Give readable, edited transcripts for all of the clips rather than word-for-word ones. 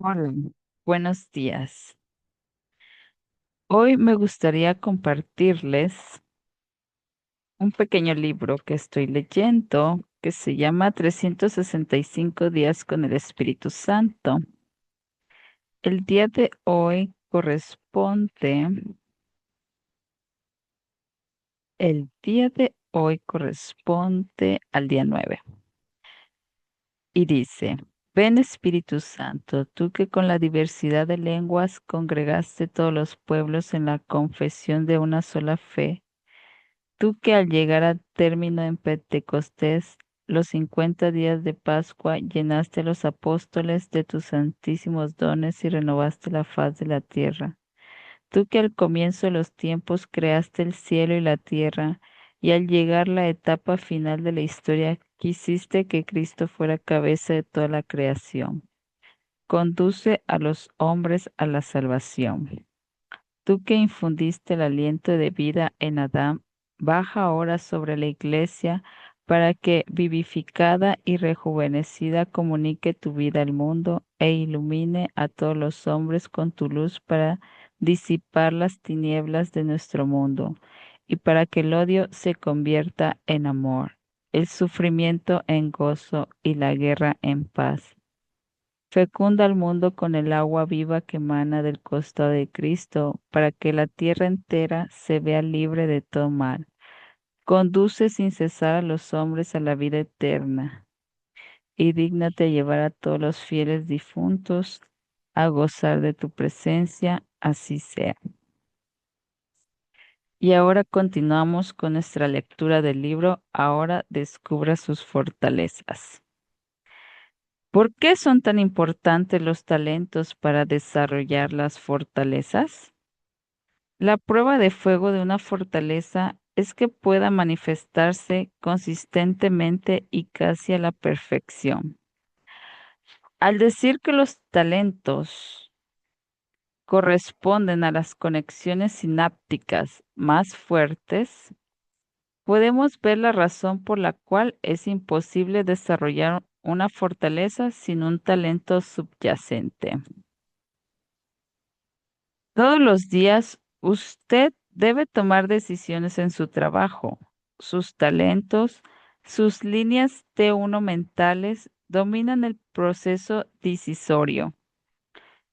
Hola, buenos días. Hoy me gustaría compartirles un pequeño libro que estoy leyendo que se llama 365 días con el Espíritu Santo. El día de hoy corresponde al día 9 y dice, ven Espíritu Santo, tú que con la diversidad de lenguas congregaste todos los pueblos en la confesión de una sola fe. Tú que al llegar a término en Pentecostés, los 50 días de Pascua, llenaste a los apóstoles de tus santísimos dones y renovaste la faz de la tierra. Tú que al comienzo de los tiempos creaste el cielo y la tierra, y al llegar la etapa final de la historia, quisiste que Cristo fuera cabeza de toda la creación. Conduce a los hombres a la salvación. Tú que infundiste el aliento de vida en Adán, baja ahora sobre la iglesia para que, vivificada y rejuvenecida, comunique tu vida al mundo e ilumine a todos los hombres con tu luz para disipar las tinieblas de nuestro mundo y para que el odio se convierta en amor, el sufrimiento en gozo y la guerra en paz. Fecunda al mundo con el agua viva que emana del costado de Cristo, para que la tierra entera se vea libre de todo mal. Conduce sin cesar a los hombres a la vida eterna, y dígnate llevar a todos los fieles difuntos a gozar de tu presencia, así sea. Y ahora continuamos con nuestra lectura del libro. Ahora descubra sus fortalezas. ¿Por qué son tan importantes los talentos para desarrollar las fortalezas? La prueba de fuego de una fortaleza es que pueda manifestarse consistentemente y casi a la perfección. Al decir que los talentos corresponden a las conexiones sinápticas más fuertes, podemos ver la razón por la cual es imposible desarrollar una fortaleza sin un talento subyacente. Todos los días usted debe tomar decisiones en su trabajo. Sus talentos, sus líneas T1 mentales dominan el proceso decisorio.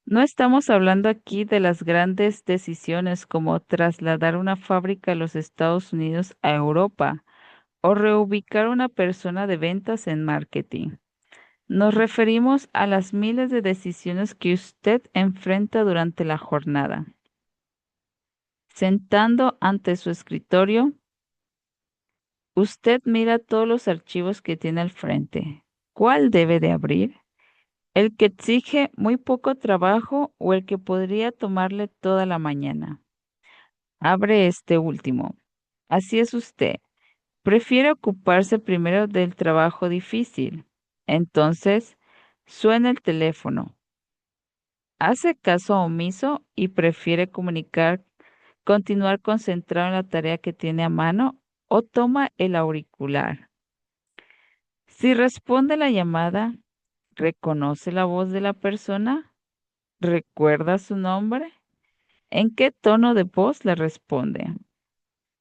No estamos hablando aquí de las grandes decisiones como trasladar una fábrica a los Estados Unidos a Europa o reubicar una persona de ventas en marketing. Nos referimos a las miles de decisiones que usted enfrenta durante la jornada. Sentando ante su escritorio, usted mira todos los archivos que tiene al frente. ¿Cuál debe de abrir? ¿El que exige muy poco trabajo o el que podría tomarle toda la mañana? Abre este último. Así es usted. Prefiere ocuparse primero del trabajo difícil. Entonces, suena el teléfono. Hace caso omiso y prefiere continuar concentrado en la tarea que tiene a mano o toma el auricular. Si responde la llamada, ¿reconoce la voz de la persona? ¿Recuerda su nombre? ¿En qué tono de voz le responde?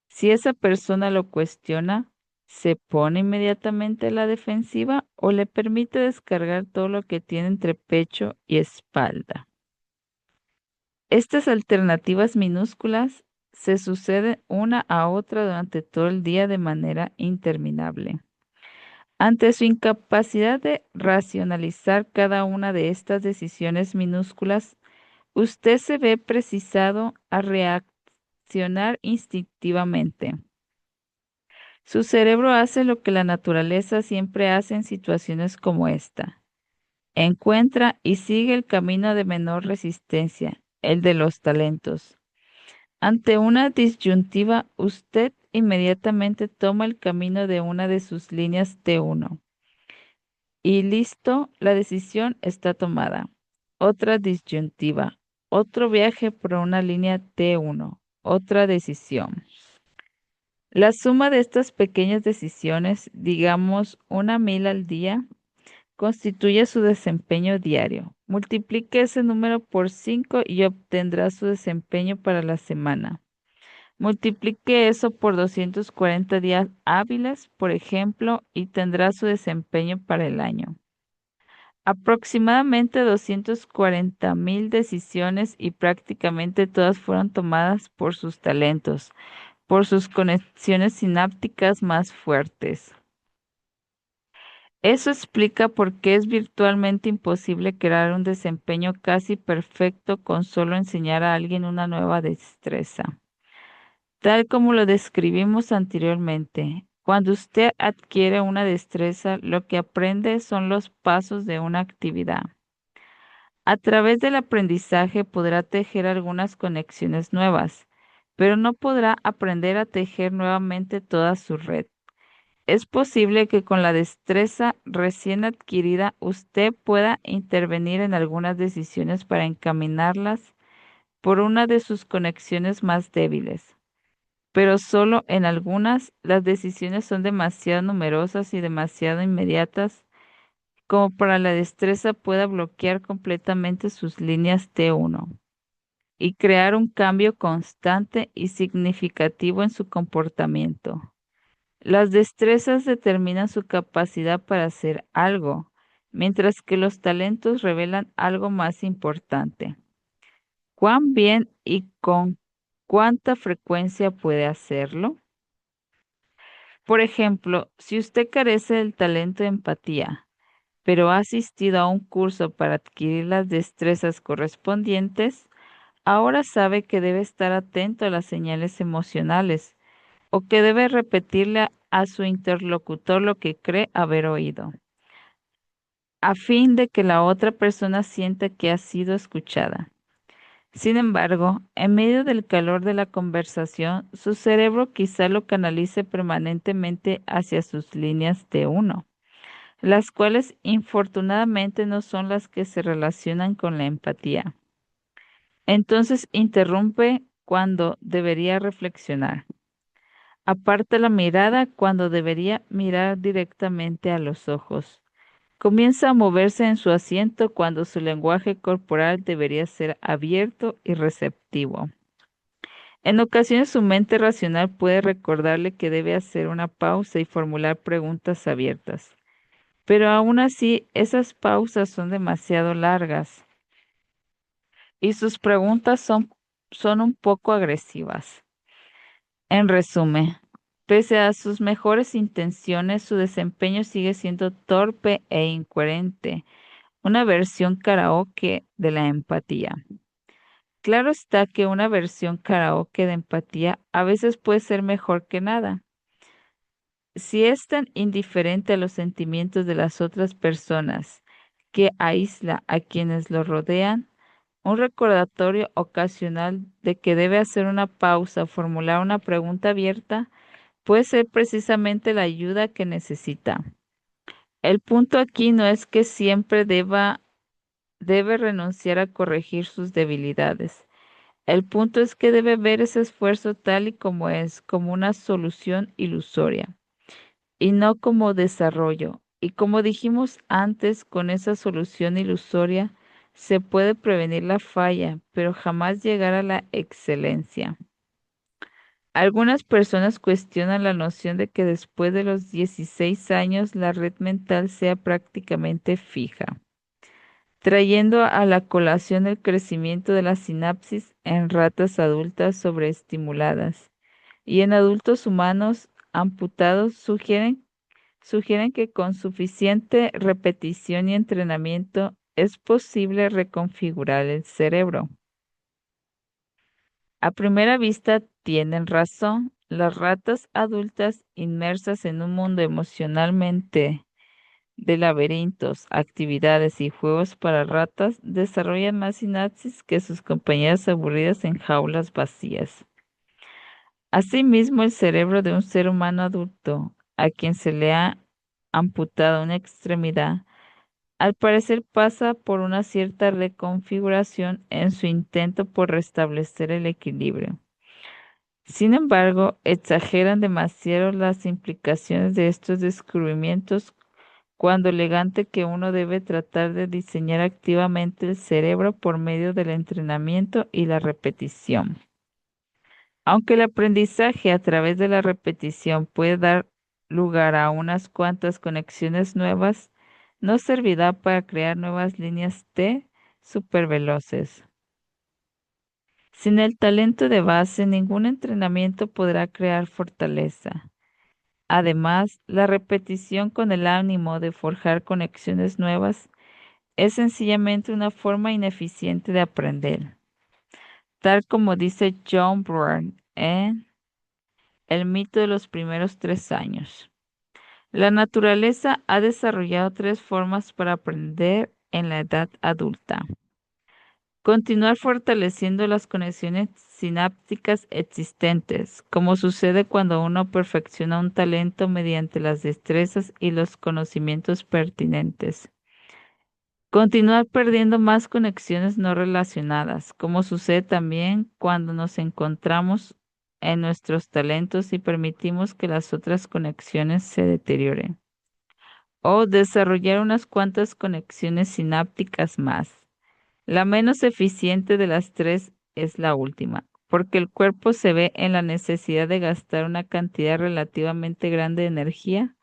Si esa persona lo cuestiona, ¿se pone inmediatamente a la defensiva o le permite descargar todo lo que tiene entre pecho y espalda? Estas alternativas minúsculas se suceden una a otra durante todo el día de manera interminable. Ante su incapacidad de racionalizar cada una de estas decisiones minúsculas, usted se ve precisado a reaccionar instintivamente. Su cerebro hace lo que la naturaleza siempre hace en situaciones como esta. Encuentra y sigue el camino de menor resistencia, el de los talentos. Ante una disyuntiva, usted inmediatamente toma el camino de una de sus líneas T1. Y listo, la decisión está tomada. Otra disyuntiva, otro viaje por una línea T1, otra decisión. La suma de estas pequeñas decisiones, digamos 1.000 al día, constituye su desempeño diario. Multiplique ese número por 5 y obtendrá su desempeño para la semana. Multiplique eso por 240 días hábiles, por ejemplo, y tendrá su desempeño para el año. Aproximadamente 240.000 decisiones y prácticamente todas fueron tomadas por sus talentos, por sus conexiones sinápticas más fuertes. Eso explica por qué es virtualmente imposible crear un desempeño casi perfecto con solo enseñar a alguien una nueva destreza. Tal como lo describimos anteriormente, cuando usted adquiere una destreza, lo que aprende son los pasos de una actividad. A través del aprendizaje podrá tejer algunas conexiones nuevas, pero no podrá aprender a tejer nuevamente toda su red. Es posible que con la destreza recién adquirida usted pueda intervenir en algunas decisiones para encaminarlas por una de sus conexiones más débiles, pero solo en algunas las decisiones son demasiado numerosas y demasiado inmediatas como para la destreza pueda bloquear completamente sus líneas T1 y crear un cambio constante y significativo en su comportamiento. Las destrezas determinan su capacidad para hacer algo, mientras que los talentos revelan algo más importante. ¿Cuán bien y con cuánta frecuencia puede hacerlo? Por ejemplo, si usted carece del talento de empatía, pero ha asistido a un curso para adquirir las destrezas correspondientes, ahora sabe que debe estar atento a las señales emocionales o que debe repetirle a su interlocutor lo que cree haber oído, a fin de que la otra persona sienta que ha sido escuchada. Sin embargo, en medio del calor de la conversación, su cerebro quizá lo canalice permanentemente hacia sus líneas de uno, las cuales infortunadamente no son las que se relacionan con la empatía. Entonces interrumpe cuando debería reflexionar. Aparta la mirada cuando debería mirar directamente a los ojos. Comienza a moverse en su asiento cuando su lenguaje corporal debería ser abierto y receptivo. En ocasiones su mente racional puede recordarle que debe hacer una pausa y formular preguntas abiertas, pero aún así esas pausas son demasiado largas y sus preguntas son un poco agresivas. En resumen, pese a sus mejores intenciones, su desempeño sigue siendo torpe e incoherente, una versión karaoke de la empatía. Claro está que una versión karaoke de empatía a veces puede ser mejor que nada. Si es tan indiferente a los sentimientos de las otras personas que aísla a quienes lo rodean, un recordatorio ocasional de que debe hacer una pausa o formular una pregunta abierta puede ser precisamente la ayuda que necesita. El punto aquí no es que siempre debe renunciar a corregir sus debilidades. El punto es que debe ver ese esfuerzo tal y como es, como una solución ilusoria y no como desarrollo. Y como dijimos antes, con esa solución ilusoria se puede prevenir la falla, pero jamás llegar a la excelencia. Algunas personas cuestionan la noción de que después de los 16 años la red mental sea prácticamente fija, trayendo a la colación el crecimiento de la sinapsis en ratas adultas sobreestimuladas y en adultos humanos amputados sugieren que con suficiente repetición y entrenamiento es posible reconfigurar el cerebro. A primera vista tienen razón. Las ratas adultas inmersas en un mundo emocionalmente de laberintos, actividades y juegos para ratas desarrollan más sinapsis que sus compañeras aburridas en jaulas vacías. Asimismo, el cerebro de un ser humano adulto a quien se le ha amputado una extremidad, al parecer pasa por una cierta reconfiguración en su intento por restablecer el equilibrio. Sin embargo, exageran demasiado las implicaciones de estos descubrimientos cuando elegante que uno debe tratar de diseñar activamente el cerebro por medio del entrenamiento y la repetición. Aunque el aprendizaje a través de la repetición puede dar lugar a unas cuantas conexiones nuevas, no servirá para crear nuevas líneas T superveloces. Sin el talento de base, ningún entrenamiento podrá crear fortaleza. Además, la repetición con el ánimo de forjar conexiones nuevas es sencillamente una forma ineficiente de aprender, tal como dice John Byrne en El mito de los primeros 3 años. La naturaleza ha desarrollado 3 formas para aprender en la edad adulta. Continuar fortaleciendo las conexiones sinápticas existentes, como sucede cuando uno perfecciona un talento mediante las destrezas y los conocimientos pertinentes. Continuar perdiendo más conexiones no relacionadas, como sucede también cuando nos encontramos en nuestros talentos y permitimos que las otras conexiones se deterioren. O desarrollar unas cuantas conexiones sinápticas más. La menos eficiente de las tres es la última, porque el cuerpo se ve en la necesidad de gastar una cantidad relativamente grande de energía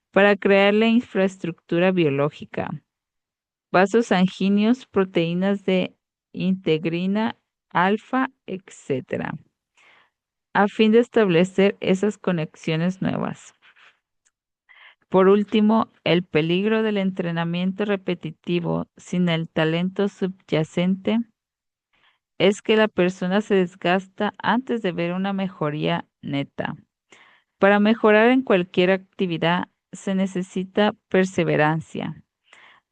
para crear la infraestructura biológica, vasos sanguíneos, proteínas de integrina, alfa, etcétera, a fin de establecer esas conexiones nuevas. Por último, el peligro del entrenamiento repetitivo sin el talento subyacente es que la persona se desgasta antes de ver una mejoría neta. Para mejorar en cualquier actividad se necesita perseverancia.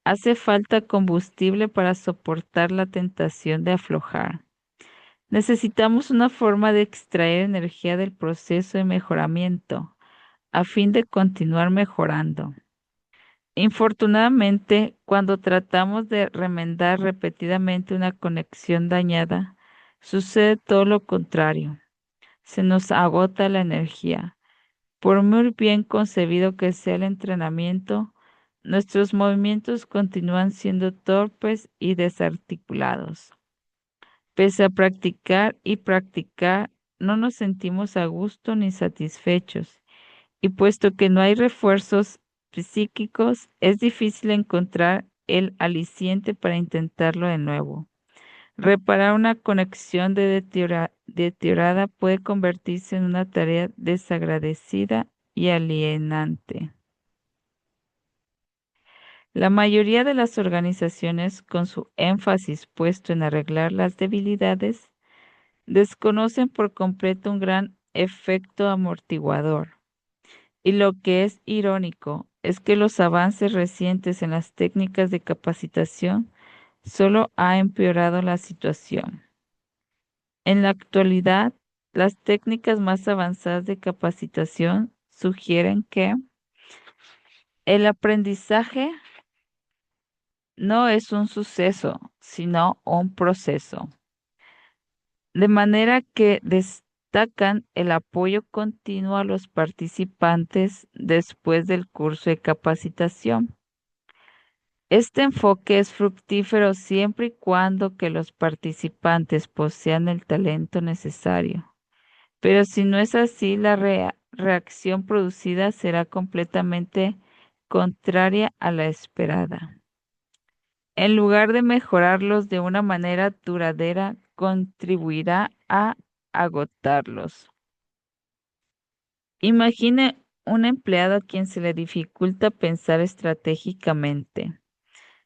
Hace falta combustible para soportar la tentación de aflojar. Necesitamos una forma de extraer energía del proceso de mejoramiento a fin de continuar mejorando. Infortunadamente, cuando tratamos de remendar repetidamente una conexión dañada, sucede todo lo contrario. Se nos agota la energía. Por muy bien concebido que sea el entrenamiento, nuestros movimientos continúan siendo torpes y desarticulados. Pese a practicar y practicar, no nos sentimos a gusto ni satisfechos, y puesto que no hay refuerzos psíquicos, es difícil encontrar el aliciente para intentarlo de nuevo. Reparar una conexión deteriorada puede convertirse en una tarea desagradecida y alienante. La mayoría de las organizaciones, con su énfasis puesto en arreglar las debilidades, desconocen por completo un gran efecto amortiguador. Y lo que es irónico es que los avances recientes en las técnicas de capacitación solo ha empeorado la situación. En la actualidad, las técnicas más avanzadas de capacitación sugieren que el aprendizaje no es un suceso, sino un proceso. De manera que destacan el apoyo continuo a los participantes después del curso de capacitación. Este enfoque es fructífero siempre y cuando que los participantes posean el talento necesario. Pero si no es así, la reacción producida será completamente contraria a la esperada. En lugar de mejorarlos de una manera duradera, contribuirá a agotarlos. Imagine un empleado a quien se le dificulta pensar estratégicamente.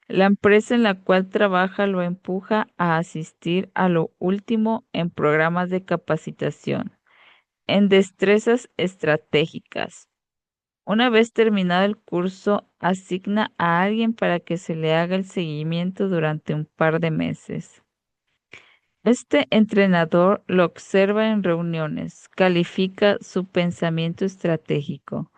La empresa en la cual trabaja lo empuja a asistir a lo último en programas de capacitación, en destrezas estratégicas. Una vez terminado el curso, asigna a alguien para que se le haga el seguimiento durante un par de meses. Este entrenador lo observa en reuniones, califica su pensamiento estratégico,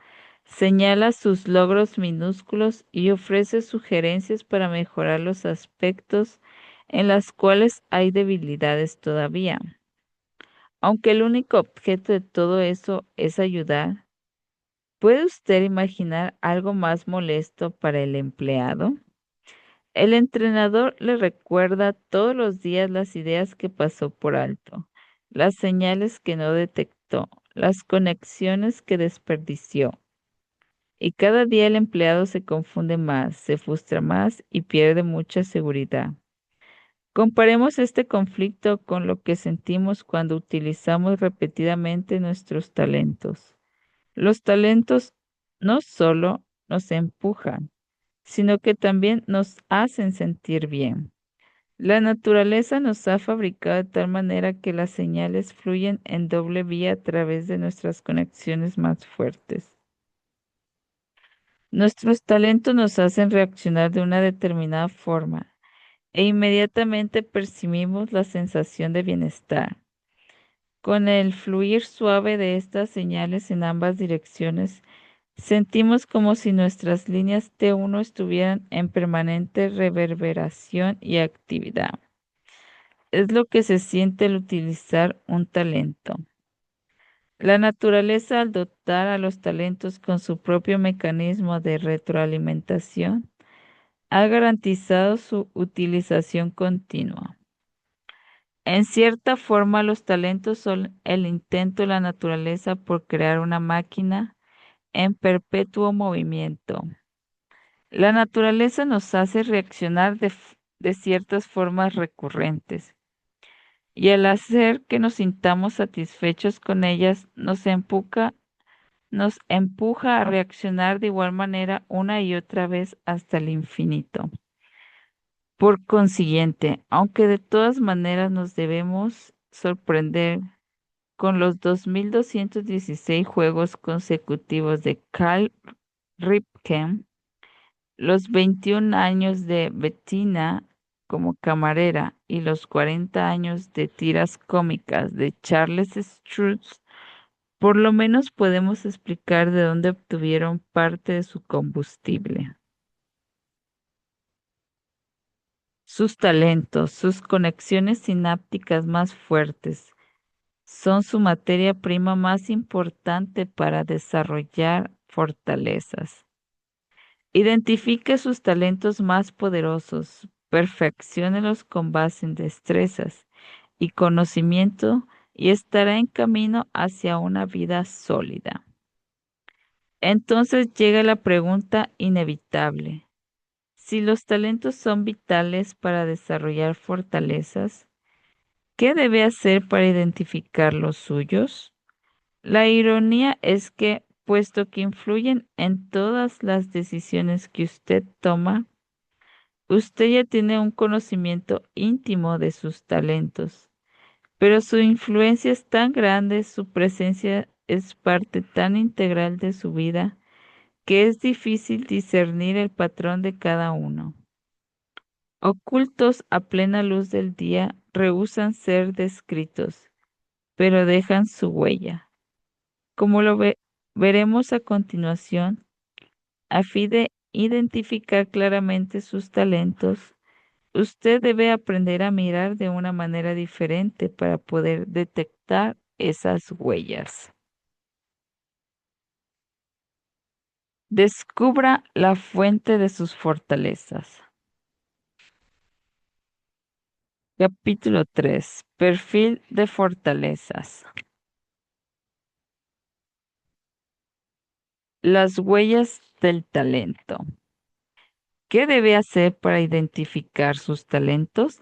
señala sus logros minúsculos y ofrece sugerencias para mejorar los aspectos en los cuales hay debilidades todavía. Aunque el único objeto de todo eso es ayudar, ¿Puede usted imaginar algo más molesto para el empleado? El entrenador le recuerda todos los días las ideas que pasó por alto, las señales que no detectó, las conexiones que desperdició. Y cada día el empleado se confunde más, se frustra más y pierde mucha seguridad. Comparemos este conflicto con lo que sentimos cuando utilizamos repetidamente nuestros talentos. Los talentos no solo nos empujan, sino que también nos hacen sentir bien. La naturaleza nos ha fabricado de tal manera que las señales fluyen en doble vía a través de nuestras conexiones más fuertes. Nuestros talentos nos hacen reaccionar de una determinada forma e inmediatamente percibimos la sensación de bienestar. Con el fluir suave de estas señales en ambas direcciones, sentimos como si nuestras líneas T1 estuvieran en permanente reverberación y actividad. Es lo que se siente al utilizar un talento. La naturaleza, al dotar a los talentos con su propio mecanismo de retroalimentación, ha garantizado su utilización continua. En cierta forma, los talentos son el intento de la naturaleza por crear una máquina en perpetuo movimiento. La naturaleza nos hace reaccionar de ciertas formas recurrentes y al hacer que nos sintamos satisfechos con ellas, nos empuja a reaccionar de igual manera una y otra vez hasta el infinito. Por consiguiente, aunque de todas maneras nos debemos sorprender con los 2.216 juegos consecutivos de Carl Ripken, los 21 años de Bettina como camarera y los 40 años de tiras cómicas de Charles Strouse, por lo menos podemos explicar de dónde obtuvieron parte de su combustible. Sus talentos, sus conexiones sinápticas más fuertes, son su materia prima más importante para desarrollar fortalezas. Identifique sus talentos más poderosos, perfecciónelos con base en destrezas y conocimiento y estará en camino hacia una vida sólida. Entonces llega la pregunta inevitable. Si los talentos son vitales para desarrollar fortalezas, ¿qué debe hacer para identificar los suyos? La ironía es que, puesto que influyen en todas las decisiones que usted toma, usted ya tiene un conocimiento íntimo de sus talentos, pero su influencia es tan grande, su presencia es parte tan integral de su vida, que es difícil discernir el patrón de cada uno. Ocultos a plena luz del día, rehúsan ser descritos, pero dejan su huella. Como veremos a continuación, a fin de identificar claramente sus talentos, usted debe aprender a mirar de una manera diferente para poder detectar esas huellas. Descubra la fuente de sus fortalezas. Capítulo 3. Perfil de fortalezas. Las huellas del talento. ¿Qué debe hacer para identificar sus talentos?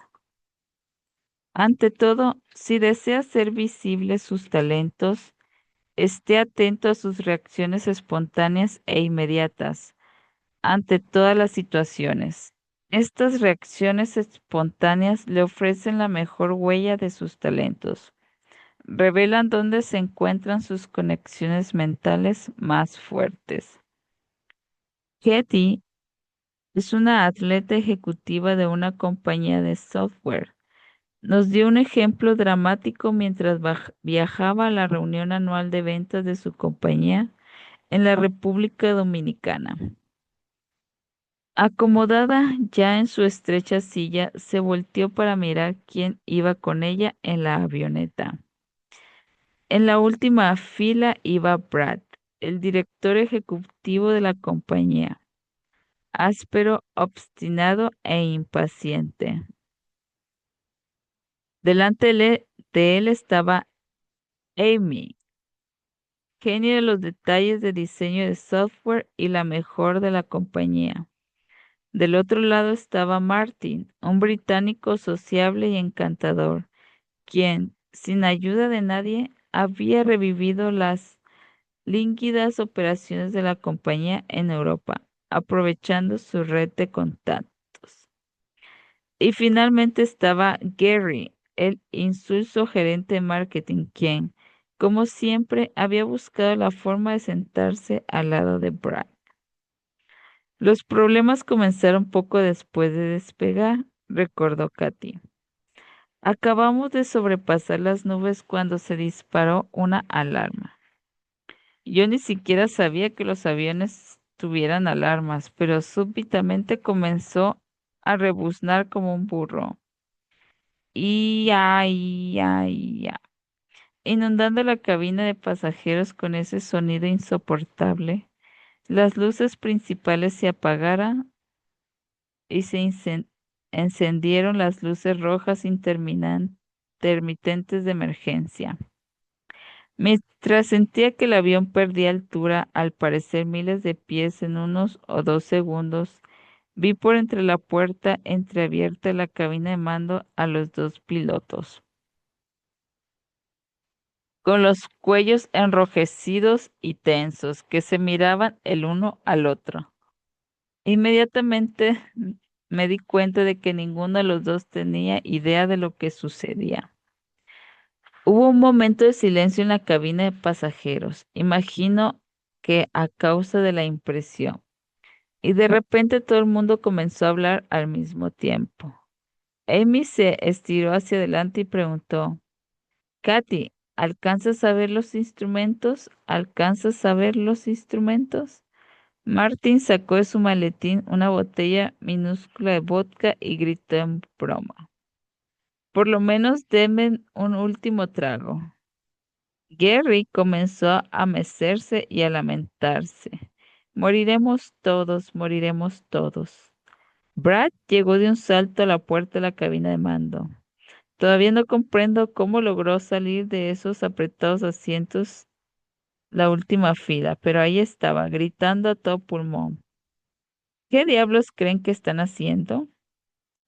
Ante todo, si desea hacer visibles sus talentos, esté atento a sus reacciones espontáneas e inmediatas ante todas las situaciones. Estas reacciones espontáneas le ofrecen la mejor huella de sus talentos. Revelan dónde se encuentran sus conexiones mentales más fuertes. Katie es una atleta ejecutiva de una compañía de software. Nos dio un ejemplo dramático mientras viajaba a la reunión anual de ventas de su compañía en la República Dominicana. Acomodada ya en su estrecha silla, se volteó para mirar quién iba con ella en la avioneta. En la última fila iba Brad, el director ejecutivo de la compañía, áspero, obstinado e impaciente. Delante de él estaba Amy, genio de los detalles de diseño de software y la mejor de la compañía. Del otro lado estaba Martin, un británico sociable y encantador, quien, sin ayuda de nadie, había revivido las línguidas operaciones de la compañía en Europa, aprovechando su red de contactos. Y finalmente estaba Gary, el insulso gerente de marketing, quien, como siempre, había buscado la forma de sentarse al lado de Brad. Los problemas comenzaron poco después de despegar, recordó Katy. Acabamos de sobrepasar las nubes cuando se disparó una alarma. Yo ni siquiera sabía que los aviones tuvieran alarmas, pero súbitamente comenzó a rebuznar como un burro. Y ay, ay, ay, inundando la cabina de pasajeros con ese sonido insoportable. Las luces principales se apagaron y encendieron las luces rojas intermitentes de emergencia. Mientras sentía que el avión perdía altura, al parecer miles de pies en 1 o 2 segundos, vi por entre la puerta entreabierta de la cabina de mando a los dos pilotos, con los cuellos enrojecidos y tensos, que se miraban el uno al otro. Inmediatamente me di cuenta de que ninguno de los dos tenía idea de lo que sucedía. Hubo un momento de silencio en la cabina de pasajeros, imagino que a causa de la impresión, y de repente todo el mundo comenzó a hablar al mismo tiempo. Amy se estiró hacia adelante y preguntó, Katy, ¿alcanzas a ver los instrumentos? ¿Alcanzas a ver los instrumentos? Martin sacó de su maletín una botella minúscula de vodka y gritó en broma. Por lo menos denme un último trago. Gary comenzó a mecerse y a lamentarse. Moriremos todos, moriremos todos. Brad llegó de un salto a la puerta de la cabina de mando. Todavía no comprendo cómo logró salir de esos apretados asientos la última fila, pero ahí estaba, gritando a todo pulmón. ¿Qué diablos creen que están haciendo?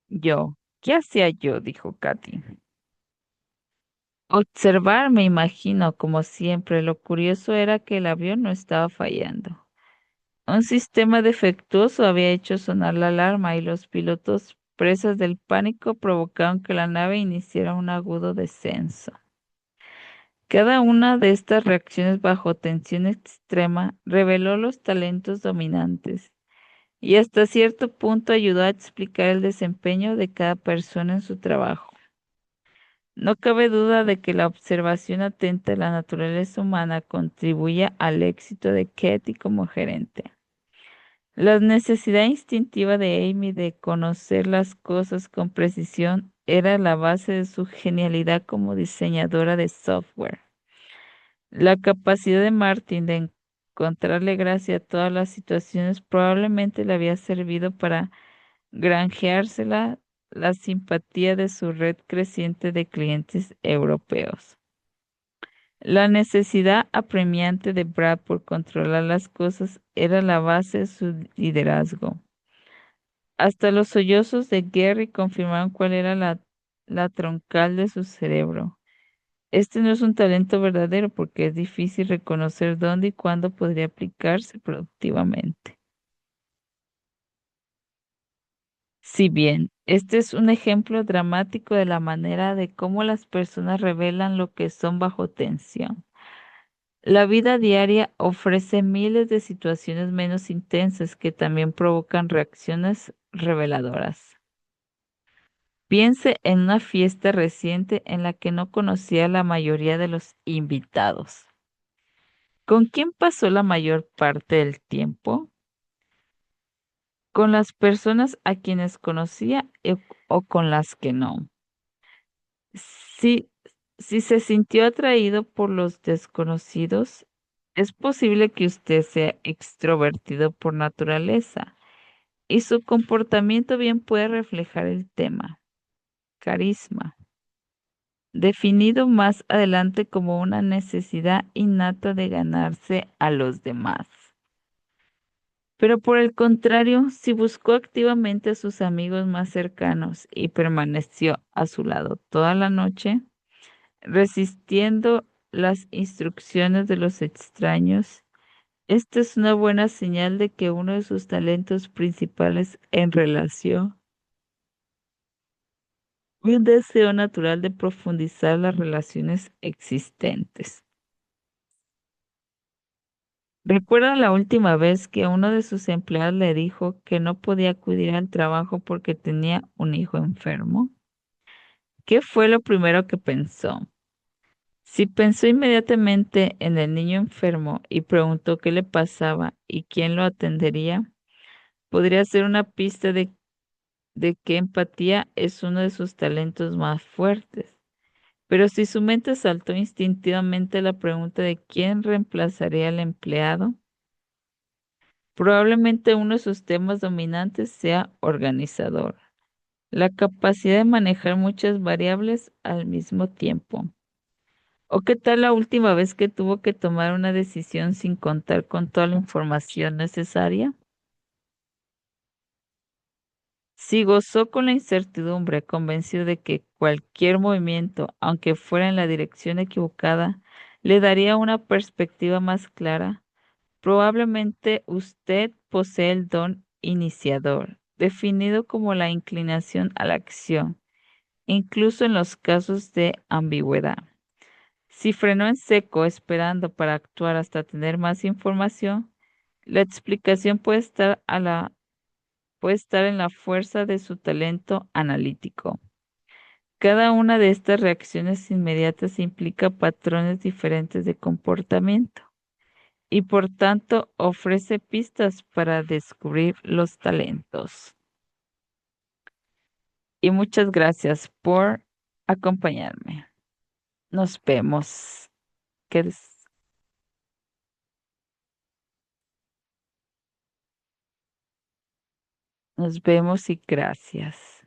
Yo. ¿Qué hacía yo? Dijo Katy. Observar, me imagino, como siempre. Lo curioso era que el avión no estaba fallando. Un sistema defectuoso había hecho sonar la alarma y los pilotos, presas del pánico, provocaron que la nave iniciara un agudo descenso. Cada una de estas reacciones bajo tensión extrema reveló los talentos dominantes y hasta cierto punto ayudó a explicar el desempeño de cada persona en su trabajo. No cabe duda de que la observación atenta de la naturaleza humana contribuye al éxito de Katy como gerente. La necesidad instintiva de Amy de conocer las cosas con precisión era la base de su genialidad como diseñadora de software. La capacidad de Martin de encontrarle gracia a todas las situaciones probablemente le había servido para granjeársela la simpatía de su red creciente de clientes europeos. La necesidad apremiante de Brad por controlar las cosas era la base de su liderazgo. Hasta los sollozos de Gary confirmaron cuál era la troncal de su cerebro. Este no es un talento verdadero porque es difícil reconocer dónde y cuándo podría aplicarse productivamente. Si bien este es un ejemplo dramático de la manera de cómo las personas revelan lo que son bajo tensión, la vida diaria ofrece miles de situaciones menos intensas que también provocan reacciones reveladoras. Piense en una fiesta reciente en la que no conocía a la mayoría de los invitados. ¿Con quién pasó la mayor parte del tiempo? ¿Con las personas a quienes conocía o con las que no? Si, si se sintió atraído por los desconocidos, Es posible que usted sea extrovertido por naturaleza y su comportamiento bien puede reflejar el tema. Carisma, definido más adelante como una necesidad innata de ganarse a los demás. Pero por el contrario, si buscó activamente a sus amigos más cercanos y permaneció a su lado toda la noche, resistiendo las instrucciones de los extraños, esta es una buena señal de que uno de sus talentos principales en relación, un deseo natural de profundizar las relaciones existentes. ¿Recuerda la última vez que uno de sus empleados le dijo que no podía acudir al trabajo porque tenía un hijo enfermo? ¿Qué fue lo primero que pensó? Si pensó inmediatamente en el niño enfermo y preguntó qué le pasaba y quién lo atendería, podría ser una pista de que empatía es uno de sus talentos más fuertes. Pero si su mente saltó instintivamente a la pregunta de quién reemplazaría al empleado, probablemente uno de sus temas dominantes sea organizador, la capacidad de manejar muchas variables al mismo tiempo. ¿O qué tal la última vez que tuvo que tomar una decisión sin contar con toda la información necesaria? Si gozó con la incertidumbre, convencido de que cualquier movimiento, aunque fuera en la dirección equivocada, le daría una perspectiva más clara, probablemente usted posee el don iniciador, definido como la inclinación a la acción, incluso en los casos de ambigüedad. Si frenó en seco esperando para actuar hasta tener más información, la explicación puede estar en la fuerza de su talento analítico. Cada una de estas reacciones inmediatas implica patrones diferentes de comportamiento y por tanto ofrece pistas para descubrir los talentos. Y muchas gracias por acompañarme. Nos vemos. Que des- Nos vemos y gracias.